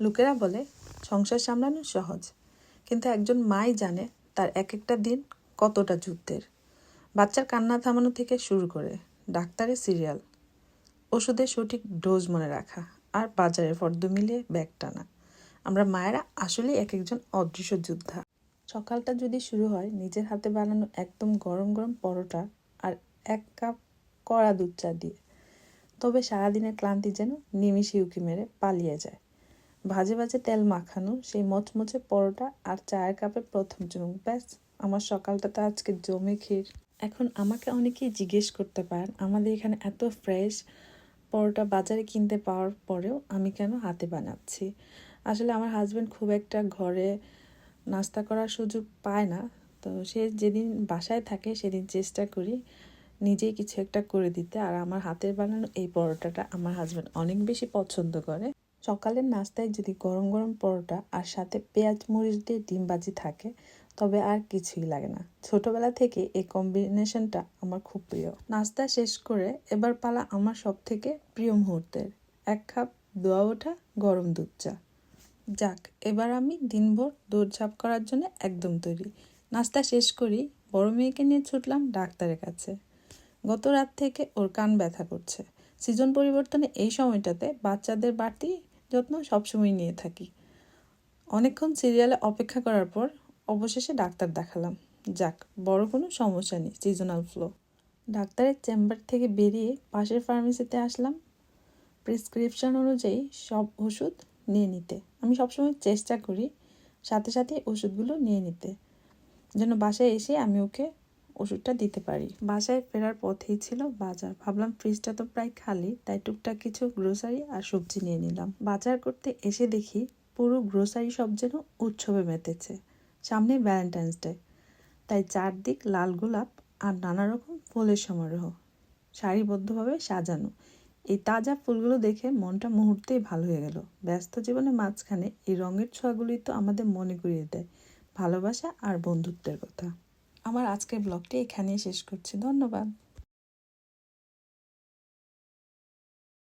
লোকেরা বলে সংসার সামলানো সহজ, কিন্তু একজন মাই জানে তার এক একটা দিন কতটা যুদ্ধের। বাচ্চার কান্না থামানো থেকে শুরু করে ডাক্তারের সিরিয়াল, ওষুধের সঠিক ডোজ মনে রাখা, আর বাজারের ফর্দ মিলিয়ে ব্যাগ টানা। আমরা মায়েরা আসলেই এক একজন অদৃশ্য যোদ্ধা। সকালটা যদি শুরু হয় নিজের হাতে বানানো একদম গরম গরম পরোটা আর 1 কাপ কড়া দুধ চা দিয়ে, তবে সারাদিনের ক্লান্তি যেন নিমিষে উঁকি মেরে পালিয়ে যায়। ভাজে ভাজে তেল মাখানো সেই মচমচে পরোটা আর চায়ের কাপে প্রথম চুমুক, ব্যাস আমার সকালটা তো আজকে জমে ক্ষীর। এখন আমাকে অনেকেই জিজ্ঞেস করতে পারেন, আমাদের এখানে এত ফ্রেশ পরোটা বাজারে কিনতে পাওয়ার পরেও আমি কেন হাতে বানাচ্ছি। আসলে আমার হাজব্যান্ড খুব একটা ঘরে নাস্তা করার সুযোগ পায় না, তো সে যেদিন বাসায় থাকে সেদিন চেষ্টা করি নিজেই কিছু একটা করে দিতে। আর আমার হাতের বানানো এই পরোটাটা আমার হাজব্যান্ড অনেক বেশি পছন্দ করে। সকালের নাস্তায় যদি গরম গরম পরোটা আর সাথে পেঁয়াজ মরিচ দিয়ে ডিম ভাজি থাকে, তবে আর কিছুই লাগে না। ছোটবেলা থেকে এই কম্বিনেশনটা আমার খুব প্রিয়। নাস্তা শেষ করে এবার পালা আমার সব থেকে প্রিয় মুহূর্তের, 1 কাপ দোয়া ওঠা গরম দুধ চা। যাক, এবার আমি দিনভর দৌড়ঝাঁপ করার জন্য একদম তৈরি। নাস্তা শেষ করি, বড় মেয়েকে নিয়ে ছুটলাম ডাক্তারের কাছে। গত রাত থেকে ওর কান ব্যথা করছে। সিজন পরিবর্তনে এই সময়টাতে বাচ্চাদের বাড়তি যত্ন সবসময় নিয়ে থাকি। অনেকক্ষণ সিরিয়ালে অপেক্ষা করার পর অবশেষে ডাক্তার দেখালাম। যাক, বড় কোনো সমস্যা নেই, সিজনাল ফ্লু। ডাক্তারের চেম্বার থেকে বেরিয়ে পাশের ফার্মেসিতে আসলাম প্রেসক্রিপশন অনুযায়ী সব ওষুধ নিয়ে নিতে। আমি সবসময় চেষ্টা করি সাথে সাথে ওষুধগুলো নিয়ে নিতে, যেন বাসায় এসে আমি ওকে ওষুধটা দিতে পারি। বাসায় ফেরার পথেই ছিল বাজার। ভাবলাম ফ্রিজটা তো প্রায় খালি, তাই টুকটাক কিছু গ্রোসারি আর সবজি নিয়ে নিলাম। বাজার করতে এসে দেখি পুরো গ্রোসারি সব যেন উৎসবে মেতেছে। সামনে ভ্যালেন্টাইন্স ডে, তাই চারদিক লাল গোলাপ আর নানা রকম ফুলের সমারোহ, সারিবদ্ধভাবে সাজানো। এই তাজা ফুলগুলো দেখে মনটা মুহূর্তেই ভালো হয়ে গেল। ব্যস্ত জীবনের মাঝখানে এই রঙের ছোঁয়াগুলোই তো আমাদের মনে করিয়ে দেয় ভালোবাসা আর বন্ধুত্বের কথা। আমার আজকের ব্লগটি এখানেই শেষ করছি। ধন্যবাদ।